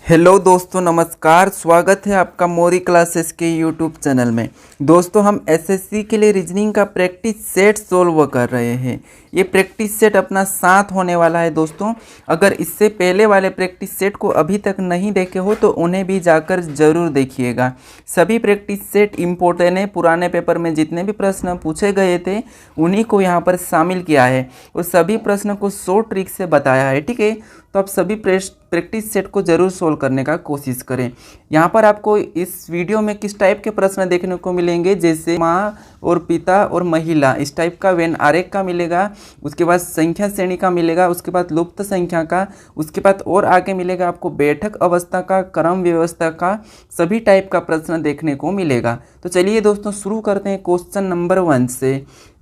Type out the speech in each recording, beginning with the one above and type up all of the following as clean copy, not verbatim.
Hello दोस्तों, नमस्कार। स्वागत है आपका मोरी क्लासेस के यूट्यूब चैनल में। दोस्तों, हम एसएससी के लिए रीजनिंग का प्रैक्टिस सेट सोल्व कर रहे हैं। ये प्रैक्टिस सेट अपना 7 होने वाला है। दोस्तों, अगर इससे पहले वाले प्रैक्टिस सेट को अभी तक नहीं देखे हो तो उन्हें भी जाकर ज़रूर देखिएगा। सभी प्रैक्टिस सेट इम्पोर्टेंट है। पुराने पेपर में जितने भी प्रश्न पूछे गए थे उन्हीं को यहाँ पर शामिल किया है और सभी प्रश्न को शॉर्ट ट्रिक से बताया है। ठीक है, तो आप सभी प्रैक्टिस सेट को जरूर सोल्व करने का कोशिश करें। यहाँ पर आपको इस वीडियो में किस टाइप के प्रश्न देखने को मिलेंगे, जैसे माँ और पिता और महिला, इस टाइप का वेन आरेख का मिलेगा। उसके बाद संख्या श्रेणी का मिलेगा, उसके बाद लुप्त संख्या का, उसके बाद और आगे मिलेगा आपको बैठक अवस्था का, क्रम व्यवस्था का, सभी टाइप का प्रश्न देखने को मिलेगा। तो चलिए दोस्तों, शुरू करते हैं क्वेश्चन नंबर 1 से।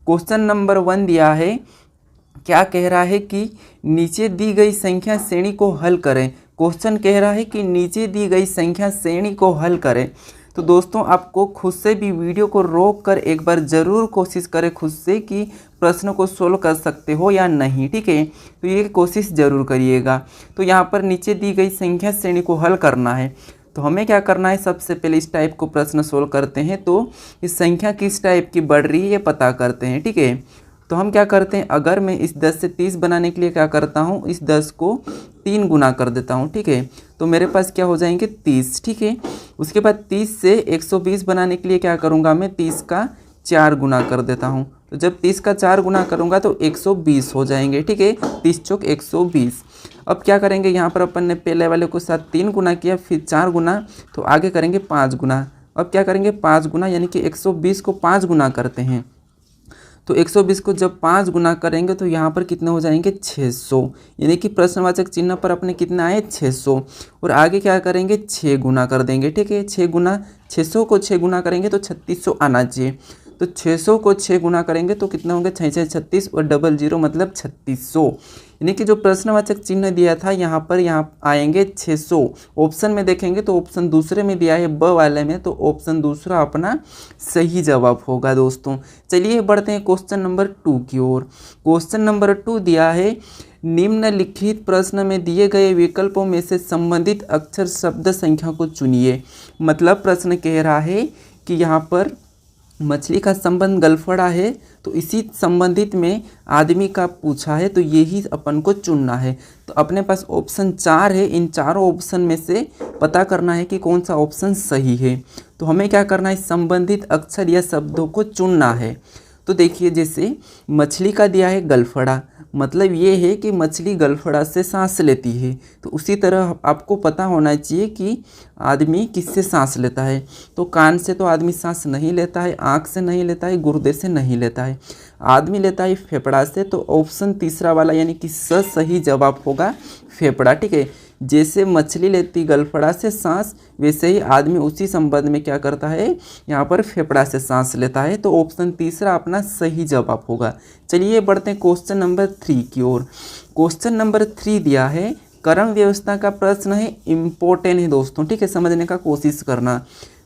क्वेश्चन नंबर 1 दिया है, क्या कह रहा है कि नीचे दी गई संख्या श्रेणी को हल करें। क्वेश्चन कह रहा है कि नीचे दी गई संख्या श्रेणी को हल करें। तो दोस्तों, आपको खुद से भी वीडियो को रोक कर एक बार ज़रूर कोशिश करें खुद से कि प्रश्न को सोल्व कर सकते हो या नहीं। ठीक है, तो ये कोशिश ज़रूर करिएगा। तो यहाँ पर नीचे दी गई संख्या श्रेणी को हल करना है। तो हमें क्या करना है, सबसे पहले इस टाइप को प्रश्न सोल्व करते हैं। तो इस संख्या किस टाइप की बढ़ रही है ये पता करते हैं। ठीक है, तो हम क्या करते हैं, अगर मैं इस 10 से 30 बनाने के लिए क्या करता हूँ, इस 10 को 3 गुना कर देता हूँ। ठीक है, तो मेरे पास क्या हो जाएंगे 30। ठीक है, उसके बाद 30 से 120 बनाने के लिए क्या करूँगा, मैं 30 का 4 गुना कर देता हूँ। तो जब 30 का 4 गुना करूँगा तो 120 हो जाएंगे। ठीक है, 30 चौक 120। अब क्या करेंगे, यहाँ पर अपन ने पहले वाले को साथ 3 गुना किया, फिर 4 गुना, तो आगे करेंगे 5 गुना। अब क्या करेंगे 5 गुना, यानी कि 120 को 5 गुना करते हैं। तो 120 को जब 5 गुना करेंगे तो यहाँ पर कितने हो जाएंगे 600, यानी कि प्रश्नवाचक चिन्ह पर अपने कितना आए 600। और आगे क्या करेंगे 6 गुना कर देंगे। ठीक है, 6 गुना, 600 को 6 गुना करेंगे तो 3600 आना चाहिए। तो 600 को 6 गुना करेंगे तो कितना होंगे 6 6 36 और 00 मतलब 3600, यानी कि जो प्रश्नवाचक चिन्ह दिया था यहाँ पर यहाँ आएंगे 600। ऑप्शन में देखेंगे तो ऑप्शन दूसरे में दिया है ब वाले में, तो ऑप्शन दूसरा अपना सही जवाब होगा। दोस्तों, चलिए बढ़ते हैं क्वेश्चन नंबर 2 की ओर। क्वेश्चन नंबर 2 दिया है, निम्नलिखित प्रश्न में दिए गए विकल्पों में से संबंधित अक्षर शब्द संख्या को चुनिए। मतलब प्रश्न कह रहा है कि यहाँ पर मछली का संबंध गलफड़ा है, तो इसी संबंधित में आदमी का पूछा है, तो यही अपन को चुनना है। तो अपने पास ऑप्शन 4 है, इन चारों ऑप्शन में से पता करना है कि कौन सा ऑप्शन सही है। तो हमें क्या करना है, संबंधित अक्षर या शब्दों को चुनना है। तो देखिए, जैसे मछली का दिया है गलफड़ा, मतलब ये है कि मछली गलफड़ा से सांस लेती है। तो उसी तरह आपको पता होना चाहिए कि आदमी किससे सांस लेता है। तो कान से तो आदमी सांस नहीं लेता है, आँख से नहीं लेता है, गुर्दे से नहीं लेता है, आदमी लेता है फेफड़ा से। तो ऑप्शन तीसरा वाला यानी कि सही जवाब होगा फेफड़ा। ठीक है, जैसे मछली लेती गलफड़ा से सांस, वैसे ही आदमी उसी संबंध में क्या करता है, यहाँ पर फेफड़ा से सांस लेता है। तो ऑप्शन तीसरा अपना सही जवाब होगा। चलिए बढ़ते हैं क्वेश्चन नंबर 3 की ओर। क्वेश्चन नंबर 3 दिया है, क्रम व्यवस्था का प्रश्न है, इम्पोर्टेंट है दोस्तों। ठीक है, समझने का कोशिश करना।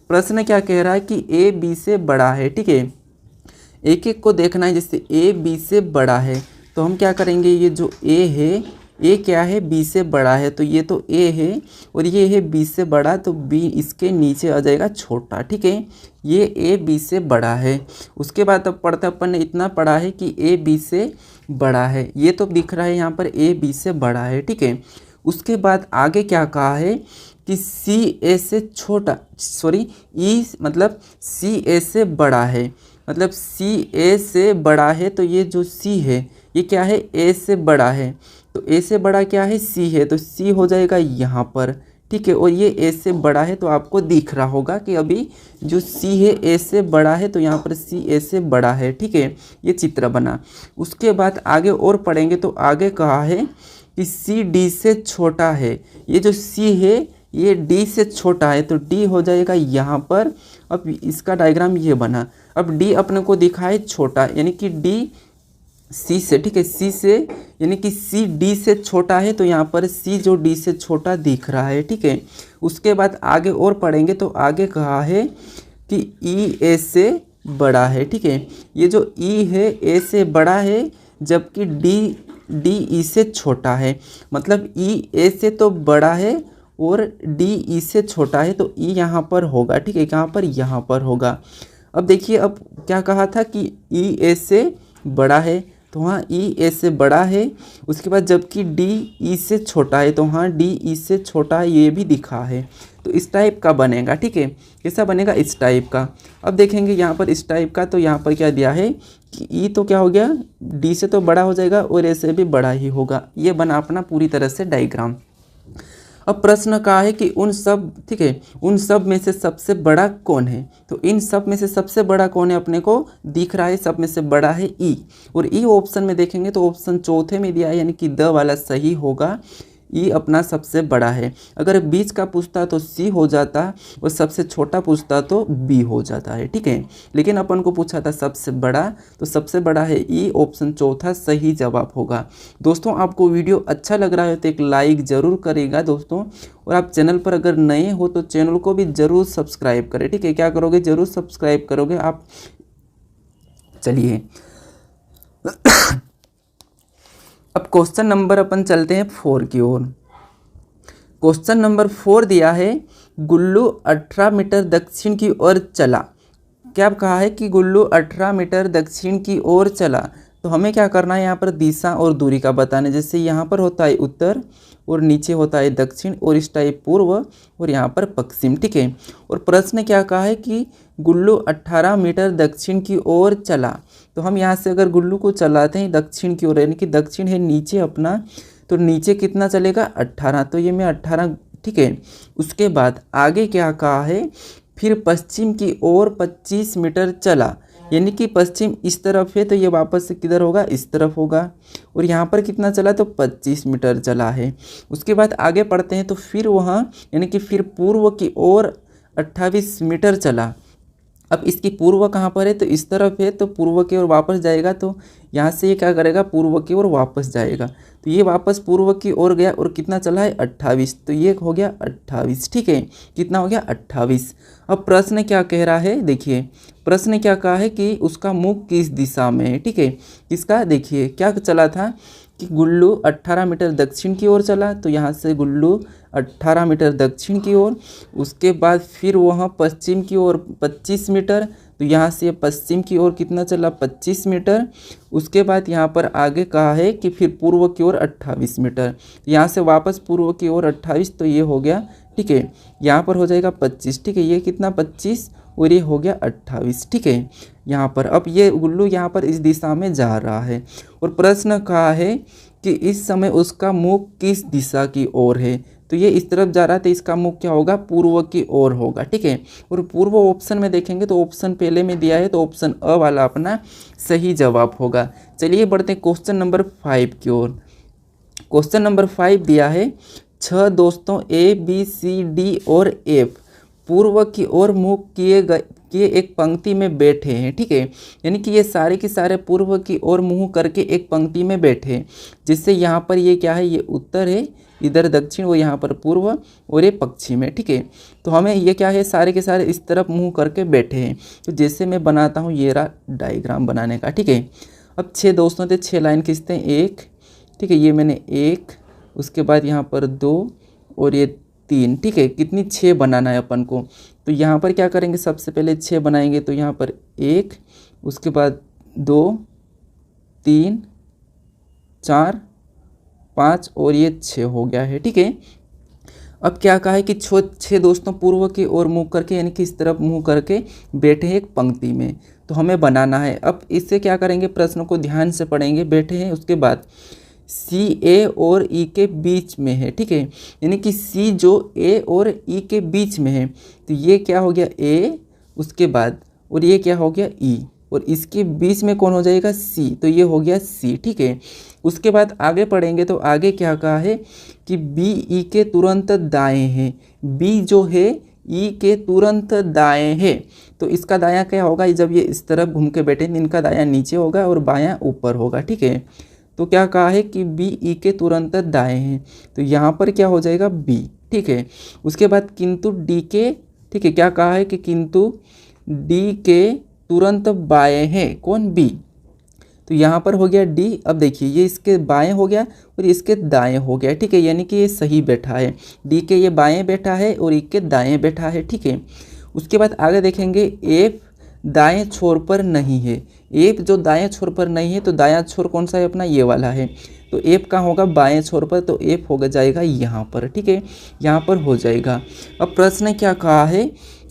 प्रश्न क्या कह रहा है कि ए बी से बड़ा है। ठीक है, एक एक को देखना है। जैसे ए बी से बड़ा है तो हम क्या करेंगे, ये जो ए है, ए क्या है बी से बड़ा है, तो ये तो ए है और ये है बी से बड़ा, तो बी इसके नीचे आ जाएगा छोटा। ठीक है, ये ए बी से बड़ा है। उसके बाद अब पढ़ते अपन ने इतना पढ़ा है कि ए बी से बड़ा है, ये तो दिख रहा है यहाँ पर ए बी से बड़ा है। ठीक है, उसके बाद आगे क्या कहा है कि सी ए से छोटा, सॉरी ई मतलब सी ए से बड़ा है, मतलब सी ए से बड़ा है। तो ये जो सी है ये क्या है, ए से बड़ा है। तो ए से बड़ा क्या है, सी है, तो सी हो जाएगा यहाँ पर। ठीक है, और ये ए से बड़ा है, तो आपको दिख रहा होगा कि अभी जो सी है ए से बड़ा है, तो यहाँ पर सी ए से बड़ा है। ठीक है, ये चित्र बना। उसके बाद आगे और पढ़ेंगे तो आगे कहा है कि सी डी से छोटा है। ये जो सी है ये डी से छोटा है, तो डी हो जाएगा यहाँ पर। अब इसका डायग्राम ये बना। अब डी अपने को दिखा है छोटा, यानी कि डी सी से, ठीक है, सी से यानी कि सी डी से छोटा है, तो यहाँ पर सी जो डी से छोटा दिख रहा है। ठीक है, उसके बाद आगे और पढ़ेंगे तो आगे कहा है कि ई ए से बड़ा है। ठीक है, ये जो ई है ए से बड़ा है, जबकि डी ई से छोटा है। मतलब ई ए से तो बड़ा है और डी ई से छोटा है तो ई यहाँ पर होगा, ठीक है, कहाँ पर, यहाँ पर होगा। अब देखिए, अब क्या कहा था कि ई ए से बड़ा है, तो वहाँ ई ए से बड़ा है। उसके बाद जबकि डी ई से छोटा है, तो वहाँ डी ई से छोटा है, ये भी दिखा है। तो इस टाइप का बनेगा, ठीक है, कैसा बनेगा, इस टाइप का। अब देखेंगे यहाँ पर इस टाइप का, तो यहाँ पर क्या दिया है कि ई तो क्या हो गया, डी से तो बड़ा हो जाएगा और ए से भी बड़ा ही होगा। ये बना अपना पूरी तरह से डायग्राम। अब प्रश्न कहा है कि उन सब, ठीक है, उन सब में से सबसे बड़ा कौन है। तो इन सब में से सबसे बड़ा कौन है, अपने को दिख रहा है सब में से बड़ा है ई। और ई ऑप्शन में देखेंगे तो ऑप्शन चौथे में दिया है, यानी कि द वाला सही होगा। ई अपना सबसे बड़ा है। अगर बीच का पूछता तो सी हो जाता और सबसे छोटा पूछता तो बी हो जाता है, ठीक है। लेकिन अपन को पूछा था सबसे बड़ा, तो सबसे बड़ा है ई, ऑप्शन चौथा सही जवाब होगा। दोस्तों, आपको वीडियो अच्छा लग रहा है तो एक लाइक ज़रूर करेगा दोस्तों। और आप चैनल पर अगर नए हो तो चैनल को भी ज़रूर सब्सक्राइब करें, ठीक है। क्या करोगे, ज़रूर सब्सक्राइब करोगे आप। चलिए अब क्वेश्चन नंबर अपन चलते हैं 4 की ओर। क्वेश्चन नंबर 4 दिया है, गुल्लू 18 मीटर दक्षिण की ओर चला। क्या कहा है कि गुल्लू 18 मीटर दक्षिण की ओर चला। तो हमें क्या करना है, यहाँ पर दिशा और दूरी का बताना। जैसे यहाँ पर होता है उत्तर और नीचे होता है दक्षिण और इस टाइप पूर्व और यहाँ पर पश्चिम, ठीक है। और प्रश्न क्या कहा है कि गुल्लू 18 मीटर दक्षिण की ओर चला। तो हम यहाँ से अगर गुल्लू को चलाते हैं दक्षिण की ओर, यानी कि दक्षिण है नीचे अपना, तो नीचे कितना चलेगा, 18। तो ये मैं 18, ठीक है। उसके बाद आगे क्या कहा है, फिर पश्चिम की ओर 25 मीटर चला, यानी कि पश्चिम इस तरफ है तो ये वापस से किधर होगा, इस तरफ होगा। और यहाँ पर कितना चला, तो 25 मीटर चला है। उसके बाद आगे पढ़ते हैं, तो फिर वहाँ, यानी कि फिर पूर्व की ओर 28 मीटर चला। अब इसकी पूर्व कहाँ पर है, तो इस तरफ है, तो पूर्व की ओर वापस जाएगा। तो यहाँ से ये क्या करेगा, पूर्व की ओर वापस जाएगा। तो ये वापस पूर्व की ओर गया और कितना चला है, 28। तो ये हो गया 28, ठीक है। कितना हो गया, 28। अब प्रश्न क्या कह रहा है, देखिए प्रश्न क्या कहा है कि उसका मुख किस दिशा में है, ठीक है। किसका, देखिए क्या चला था कि गुल्लू 18 मीटर दक्षिण की ओर चला। तो यहाँ से गुल्लू 18 मीटर दक्षिण की ओर। उसके बाद फिर वहाँ पश्चिम की ओर 25 मीटर। तो यहाँ से पश्चिम की ओर कितना चला, 25 मीटर। उसके बाद यहाँ पर आगे कहा है कि फिर पूर्व की ओर 28 मीटर। यहाँ से वापस पूर्व की ओर 28, तो ये हो गया, ठीक है। यहाँ पर हो जाएगा 25, ठीक है। ये कितना, 25 और ये हो गया 28, ठीक है। यहाँ पर अब ये गुल्लू यहाँ पर इस दिशा में जा रहा है। और प्रश्न कहा है कि इस समय उसका मुख किस दिशा की ओर है। तो ये इस तरफ जा रहा है, तो इसका मुख क्या होगा, पूर्व की ओर होगा, ठीक है। और पूर्व ऑप्शन में देखेंगे तो ऑप्शन पहले में दिया है, तो ऑप्शन अ वाला अपना सही जवाब होगा। चलिए बढ़ते हैं क्वेश्चन नंबर 5 की ओर। क्वेश्चन नंबर 5 दिया है, 6 दोस्तों ए बी सी डी और एफ पूर्व की ओर मुख किए एक पंक्ति में बैठे हैं, ठीक है। यानी कि ये सारे के सारे पूर्व की ओर मुंह करके एक पंक्ति में बैठे हैं। जिससे यहाँ पर ये क्या है, ये उत्तर है, इधर दक्षिण, वो यहाँ पर पूर्व और ये पश्चिम है, ठीक है। तो हमें ये क्या है, सारे के सारे इस तरफ मुंह करके बैठे हैं। तो जैसे मैं बनाता हूँ, ये रहा डायग्राम बनाने का, ठीक है। अब 6 दोस्तों थे, 6 लाइन खींचते हैं, 1, ठीक है, ये मैंने 1, उसके बाद यहाँ पर 2 और ये 3, ठीक है। कितनी, 6 बनाना है अपन को। तो यहाँ पर क्या करेंगे, सबसे पहले 6 बनाएंगे। तो यहाँ पर 1, उसके बाद 2, 3, 4, 5 और ये 6 हो गया है, ठीक है। अब क्या कहा है कि 6 दोस्तों पूर्व की ओर मुँह करके, यानी कि इस तरफ मुँह करके बैठे हैं एक पंक्ति में। तो हमें बनाना है। अब इससे क्या करेंगे, प्रश्न को ध्यान से पढ़ेंगे। बैठे हैं, उसके बाद सी ए और ई के बीच में है, ठीक है। यानी कि सी जो ए और ई के बीच में है, तो ये क्या हो गया, ए, उसके बाद और ये क्या हो गया, ई, और इसके बीच में कौन हो जाएगा, सी। तो ये हो गया सी, ठीक है। उसके बाद आगे पढ़ेंगे तो आगे क्या कहा है कि बी ई के तुरंत दाएं है। बी जो है ई के तुरंत दाएं है। तो इसका दायां क्या होगा, जब ये इस तरफ घूम के बैठे, इनका दायां नीचे होगा और बायां ऊपर होगा, ठीक है। तो क्या कहा है कि बी ई के तुरंत दाएं हैं। तो यहाँ पर क्या हो जाएगा, बी, ठीक है। उसके बाद किंतु डी के, ठीक है, क्या कहा है कि किंतु डी के तुरंत बाएं हैं, कौन, बी। तो यहाँ पर हो गया डी। अब देखिए ये इसके बाएं हो गया और इसके दाएं हो गया, ठीक है, यानी कि ये सही बैठा है। डी के ये बाएं बैठा है और ई के दाएं बैठा है, ठीक है। उसके बाद आगे देखेंगे एफ दाएं छोर पर नहीं है। एफ जो दाएं छोर पर नहीं है तो दायां छोर कौन सा है अपना, ये वाला है। तो एफ कहाँ होगा, बाएं छोर पर, तो एफ होगा जाएगा यहाँ पर, ठीक है, यहाँ पर हो जाएगा। अब प्रश्न क्या कहा है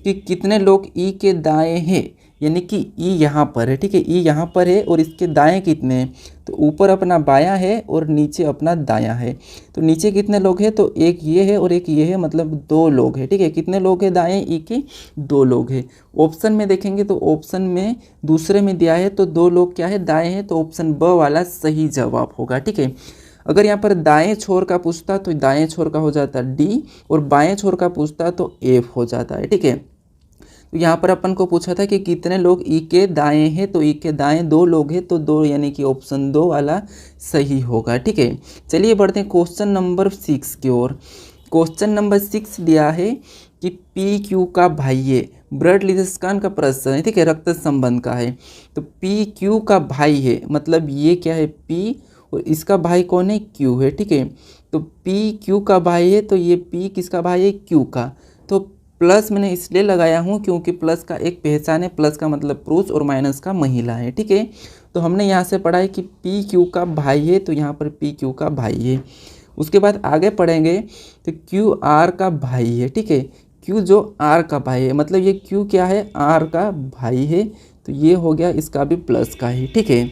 कि कितने लोग ई के दाएं हैं, यानी कि ई यहाँ पर है, ठीक है, ई यहाँ पर है और इसके दाएं कितने हैं, तो ऊपर अपना बायां है और नीचे अपना दायां है। तो नीचे कितने लोग हैं, तो एक ये है और एक ये है, मतलब 2 लोग हैं, ठीक है। कितने लोग हैं दाएं ई के, 2 लोग हैं। ऑप्शन में देखेंगे तो ऑप्शन में दूसरे में दिया है तो 2 लोग क्या है, दाएं हैं, तो ऑप्शन ब वाला सही जवाब होगा, ठीक है। अगर यहाँ पर दाएं छोर का पूछता तो दाएं छोर का हो जाता डी और बाएं छोर का पूछता तो एफ हो जाता है, ठीक है। तो यहाँ पर अपन को पूछा था कि कितने लोग ई के दाएं हैं, तो ई के दाएं 2 लोग हैं, तो 2 यानी कि ऑप्शन 2 वाला सही होगा, ठीक है। चलिए बढ़ते हैं क्वेश्चन नंबर 6 की ओर। क्वेश्चन नंबर 6 दिया है कि पी क्यू का भाई है, ब्लड रिलेशन का प्रश्न है, ठीक है, रक्त संबंध का है। तो पी क्यू का भाई है, मतलब ये क्या है, पी और इसका भाई कौन है, क्यू है, ठीक है। तो पी क्यू का भाई है, तो ये पी किसका भाई है, क्यू का। तो प्लस मैंने इसलिए लगाया हूँ क्योंकि प्लस का एक पहचान है, प्लस का मतलब पुरुष और माइनस का महिला है, ठीक है। तो हमने यहाँ से पढ़ा है कि पी क्यू का भाई है, तो यहाँ पर पी क्यू का भाई है। उसके बाद आगे पढ़ेंगे तो क्यू आर का भाई है, ठीक है। क्यू जो आर का भाई है, मतलब ये क्यू क्या है, आर का भाई है, तो ये हो गया इसका भी प्लस का ही, ठीक है।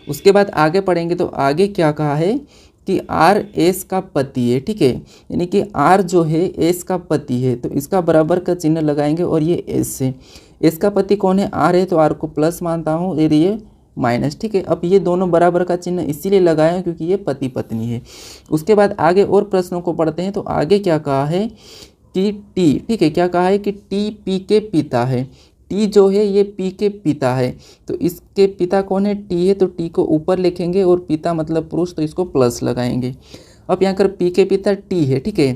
उसके बाद आगे पढ़ेंगे तो आगे क्या कहा है कि आर एस का पति है, ठीक है, यानी कि आर जो है एस का पति है, तो इसका बराबर का चिन्ह लगाएंगे और ये एस है। एस का पति कौन है, आर है, तो आर को प्लस मानता हूँ और ये माइनस, ठीक है। अब ये दोनों बराबर का चिन्ह इसीलिए लगाया क्योंकि ये पति पत्नी है। उसके बाद आगे और प्रश्नों को पढ़ते हैं। तो आगे क्या कहा है कि टी, ठीक है, क्या कहा है कि टी पी के पिता है। टी जो है ये पी के पिता है, तो इसके पिता कौन है, टी है, तो टी को ऊपर लिखेंगे और पिता मतलब पुरुष, तो इसको प्लस लगाएंगे। अब यहाँ कर पी के पिता टी है, ठीक है।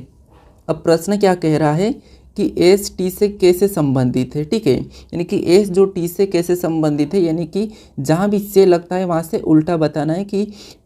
अब प्रश्न क्या कह रहा है कि एस टी से कैसे संबंधित है, ठीक है, यानी कि एस जो टी से कैसे संबंधित है, यानी कि जहाँ भी से लगता है वहाँ से उल्टा बताना है कि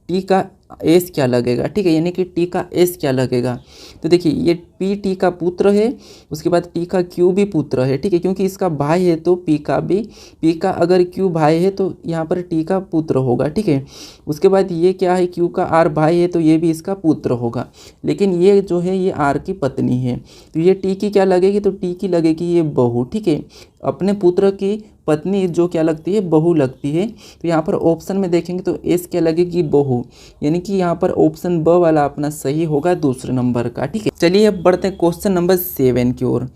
टी का एस क्या लगेगा, ठीक है, यानी कि टी का एस क्या लगेगा। तो देखिए ये पी टी का पुत्र है, उसके बाद टी का क्यू भी पुत्र है, ठीक है, क्योंकि इसका भाई है तो पी का भी, पी का अगर क्यू भाई है तो यहाँ पर टी का पुत्र होगा, ठीक है। उसके बाद ये क्या है, क्यू का आर भाई है तो ये भी इसका पुत्र होगा, लेकिन ये जो है ये आर की पत्नी है, तो ये टी की क्या लगेगी, तो टी की लगेगी ये बहू, ठीक है। अपने पुत्र की पत्नी जो क्या लगती है, बहू लगती है। तो यहाँ पर ऑप्शन में देखेंगे तो एस क्या लगेगी, बहू, यानी कि यहाँ पर ऑप्शन ब वाला अपना सही होगा दूसरे नंबर का, ठीक है। चलिए अब बढ़ते हैं क्वेश्चन नंबर 7 की ओर।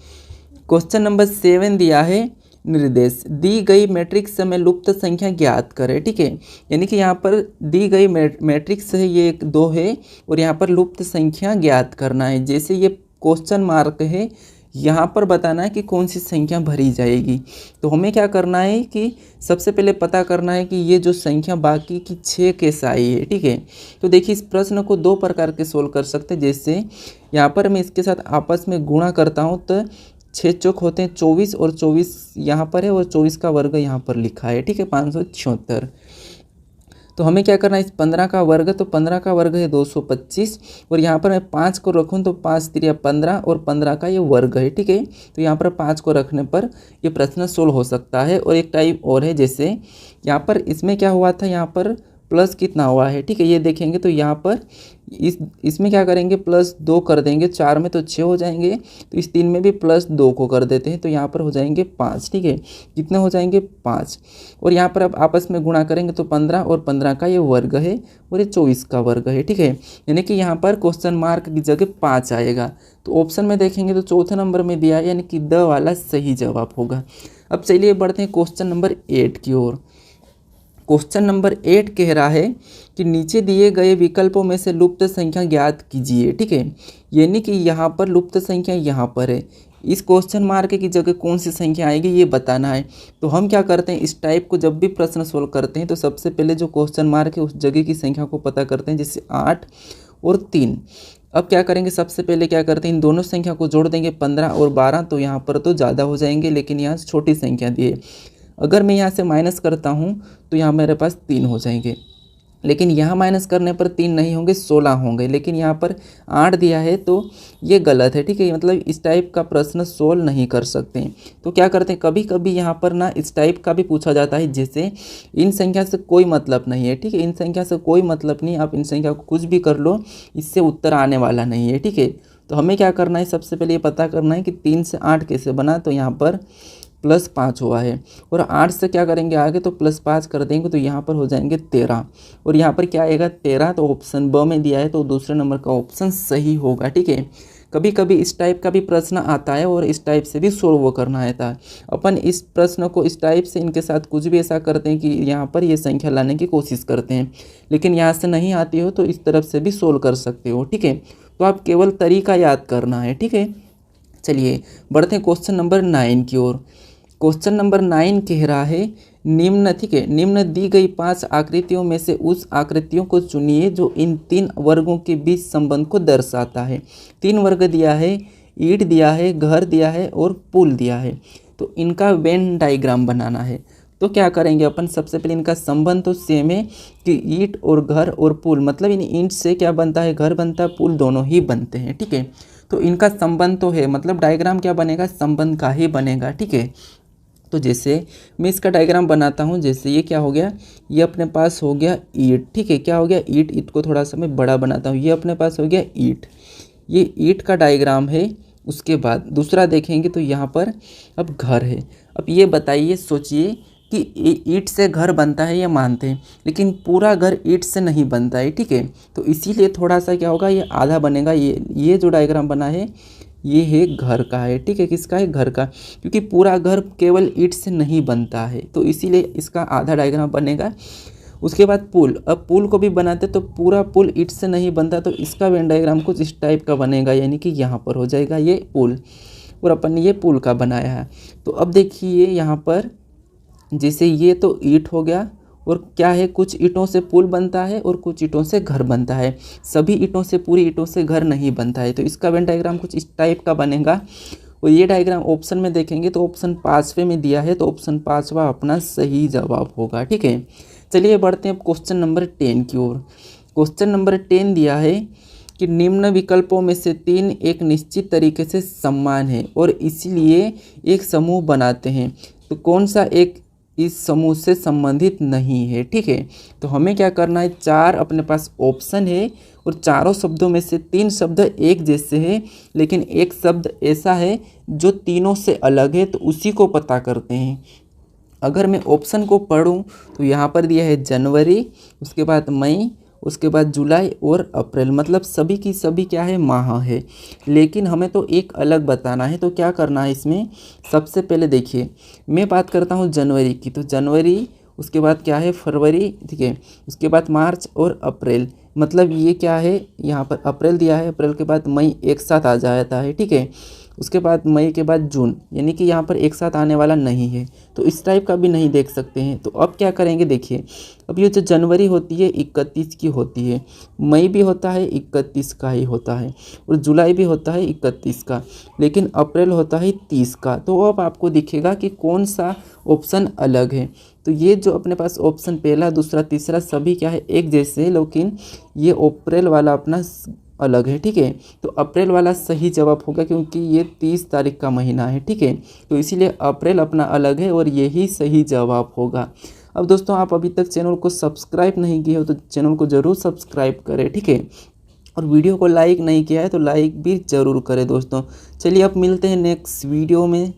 क्वेश्चन नंबर 7 दिया है निर्देश दी गई मैट्रिक्स में लुप्त संख्या ज्ञात करें, ठीक है, यानी कि यहाँ पर दी गई मैट्रिक्स है ये 2 है और यहाँ पर लुप्त संख्या ज्ञात करना है। जैसे ये क्वेश्चन मार्क है, यहाँ पर बताना है कि कौन सी संख्या भरी जाएगी। तो हमें क्या करना है कि सबसे पहले पता करना है कि ये जो संख्या बाकी की 6 कैसे आई है, ठीक है। तो देखिए इस प्रश्न को 2 प्रकार के सोल्व कर सकते हैं। जैसे यहाँ पर मैं इसके साथ आपस में गुणा करता हूँ तो 6 चौक होते हैं 24 और 24 यहाँ पर है और 24 का वर्ग यहाँ पर लिखा है, ठीक है, 576। तो हमें क्या करना है, इस 15 का वर्ग, तो 15 का वर्ग है 225 और यहाँ पर मैं 5 को रखूँ तो 5 3 15 और 15 का ये वर्ग है, ठीक है। तो यहाँ पर 5 को रखने पर ये प्रश्न सोल्व हो सकता है। और एक टाइप और है, जैसे यहाँ पर इसमें क्या हुआ था, यहाँ पर प्लस कितना हुआ है, ठीक है, ये देखेंगे तो यहाँ पर इसमें क्या करेंगे, +2 कर देंगे, 4 में तो 6 हो जाएंगे, तो इस 3 में भी +2 को कर देते हैं, तो यहाँ पर हो जाएंगे 5, ठीक है, कितने हो जाएंगे 5। और यहाँ पर अब आपस में गुणा करेंगे तो 15 और 15 का ये वर्ग है और ये 24 का वर्ग है, ठीक है, यानी कि यहाँ पर क्वेश्चन मार्क की जगह 5 आएगा। तो ऑप्शन में देखेंगे तो चौथे नंबर में दिया है, यानी कि द वाला सही जवाब होगा। अब चलिए बढ़ते हैं क्वेश्चन नंबर 8 की ओर। क्वेश्चन नंबर 8 कह रहा है कि नीचे दिए गए विकल्पों में से लुप्त संख्या ज्ञात कीजिए, ठीक है, यानी कि यहाँ पर लुप्त संख्या यहाँ पर है, इस क्वेश्चन मार्क की जगह कौन सी संख्या आएगी ये बताना है। तो हम क्या करते हैं, इस टाइप को जब भी प्रश्न सोल्व करते हैं तो सबसे पहले जो क्वेश्चन मार्क है उस जगह की संख्या को पता करते हैं, जैसे 8 और 3। अब क्या करेंगे, सबसे पहले क्या करते हैं, इन दोनों संख्या को जोड़ देंगे 15 और 12, तो यहाँ पर तो ज़्यादा हो जाएंगे लेकिन यहाँ छोटी संख्या दी है। अगर मैं यहाँ से माइनस करता हूँ तो यहाँ मेरे पास 3 हो जाएंगे, लेकिन यहाँ माइनस करने पर 3 नहीं होंगे, 16 होंगे। लेकिन यहाँ पर 8 दिया है तो ये गलत है, ठीक है। मतलब इस टाइप का प्रश्न सोल्व नहीं कर सकते हैं। तो क्या करते हैं, कभी कभी यहाँ पर ना इस टाइप का भी पूछा जाता है, जैसे इन संख्या से कोई मतलब नहीं है, ठीक है। इन संख्या से कोई मतलब नहीं, आप इन संख्या को कुछ भी कर लो, इससे उत्तर आने वाला नहीं है, ठीक है। तो हमें क्या करना है, सबसे पहले ये पता करना है कि 3 से 8 कैसे बना। तो यहाँ पर +5 हुआ है, और 8 से क्या करेंगे आगे, तो +5 कर देंगे तो यहाँ पर हो जाएंगे 13, और यहाँ पर क्या आएगा 13। तो ऑप्शन ब में दिया है तो दूसरे नंबर का ऑप्शन सही होगा, ठीक है। कभी कभी इस टाइप का भी प्रश्न आता है और इस टाइप से भी सोल्व करना आता है। अपन इस प्रश्न को इस टाइप से इनके साथ कुछ भी ऐसा करते हैं कि यहाँ पर ये संख्या लाने की कोशिश करते हैं, लेकिन यहाँ से नहीं आती हो तो इस तरफ से भी सोल्व कर सकते हो, ठीक है। तो आप केवल तरीका याद करना है, ठीक है। चलिए बढ़ते हैं क्वेश्चन नंबर 9 की ओर। क्वेश्चन नंबर 9 कह रहा है निम्न, ठीक है, निम्न दी गई 5 आकृतियों में से उस आकृतियों को चुनिए जो इन 3 वर्गों के बीच संबंध को दर्शाता है। 3 वर्ग दिया है, ईंट दिया है, घर दिया है और पुल दिया है। तो इनका वेन डायग्राम बनाना है। तो क्या करेंगे अपन, सबसे पहले इनका संबंध तो सेम है कि ईंट और घर और पुल, मतलब इन ईंट से क्या बनता है, घर बनता है, पुल दोनों ही बनते हैं, ठीक है। तो इनका संबंध तो है, मतलब डायग्राम क्या बनेगा, संबंध का ही बनेगा, ठीक है। तो जैसे मैं इसका डायग्राम बनाता हूँ, जैसे ये क्या हो गया, ये अपने पास हो गया ईंट, ठीक है। क्या हो गया, ईंट। ईंट को थोड़ा सा मैं बड़ा बनाता हूँ, ये अपने पास हो गया ईंट, ये ईंट का डायग्राम है। उसके बाद दूसरा देखेंगे तो यहाँ पर अब घर है। अब ये बताइए, सोचिए कि ईंट से घर बनता है, ये मानते हैं, लेकिन पूरा घर ईंट से नहीं बनता है, ठीक है। तो इसीलिए थोड़ा सा क्या होगा, ये आधा बनेगा। ये जो डायग्राम बना है ये है घर का है, ठीक है। किसका है, घर का, क्योंकि पूरा घर केवल ईंट से नहीं बनता है, तो इसीलिए इसका आधा डायग्राम बनेगा। उसके बाद पुल, अब पुल को भी बनाते तो पूरा पुल ईंट से नहीं बनता, तो इसका वेन डायग्राम कुछ इस टाइप का बनेगा, यानी कि यहाँ पर हो जाएगा ये पुल, और अपन ने ये पुल का बनाया है। तो अब देखिए यहाँ पर जैसे ये तो ईंट हो गया, और क्या है, कुछ ईंटों से पुल बनता है और कुछ ईंटों से घर बनता है। सभी ईंटों से, पूरी ईंटों से घर नहीं बनता है। तो इसका वेन डायग्राम कुछ इस टाइप का बनेगा। और ये डायग्राम ऑप्शन में देखेंगे तो ऑप्शन 5वें में दिया है, तो ऑप्शन 5वां अपना सही जवाब होगा, ठीक है। चलिए बढ़ते हैं अब क्वेश्चन नंबर 10 की ओर। क्वेश्चन नंबर 10 दिया है कि निम्न विकल्पों में से 3 एक निश्चित तरीके से समान है और इसलिए एक समूह बनाते हैं, तो कौन सा एक इस समूह से संबंधित नहीं है, ठीक है। तो हमें क्या करना है, 4 अपने पास ऑप्शन है और चारों शब्दों में से 3 शब्द एक जैसे हैं, लेकिन एक शब्द ऐसा है जो तीनों से अलग है, तो उसी को पता करते हैं। अगर मैं ऑप्शन को पढ़ूं तो यहाँ पर दिया है जनवरी, उसके बाद मई, उसके बाद जुलाई और अप्रैल, मतलब सभी की सभी क्या है, माह है। लेकिन हमें तो एक अलग बताना है, तो क्या करना है इसमें, सबसे पहले देखिए मैं बात करता हूँ जनवरी की, तो जनवरी, उसके बाद क्या है फरवरी, ठीक है, उसके बाद मार्च और अप्रैल, मतलब ये क्या है, यहाँ पर अप्रैल दिया है, अप्रैल के बाद मई एक साथ आ जाता है, ठीक है। उसके बाद मई के बाद जून, यानी कि यहाँ पर एक साथ आने वाला नहीं है, तो इस टाइप का भी नहीं देख सकते हैं। तो अब क्या करेंगे, देखिए अब ये जो जनवरी होती है 31 की होती है, मई भी होता है 31 का ही होता है, और जुलाई भी होता है 31 का, लेकिन अप्रैल होता है 30 का। तो अब आपको दिखेगा कि कौन सा ऑप्शन अलग है। तो ये जो अपने पास ऑप्शन पहला, दूसरा, तीसरा सभी क्या है, एक जैसे है, लेकिन ये अप्रैल वाला अपना अलग है, ठीक है। तो अप्रैल वाला सही जवाब होगा, क्योंकि ये 30 तारीख का महीना है, ठीक है। तो इसीलिए अप्रैल अपना अलग है और यही सही जवाब होगा। अब दोस्तों आप अभी तक चैनल को सब्सक्राइब नहीं किए हो तो चैनल को ज़रूर सब्सक्राइब करें, ठीक है। और वीडियो को लाइक नहीं किया है तो लाइक भी ज़रूर करें दोस्तों। चलिए अब मिलते हैं नेक्स्ट वीडियो में।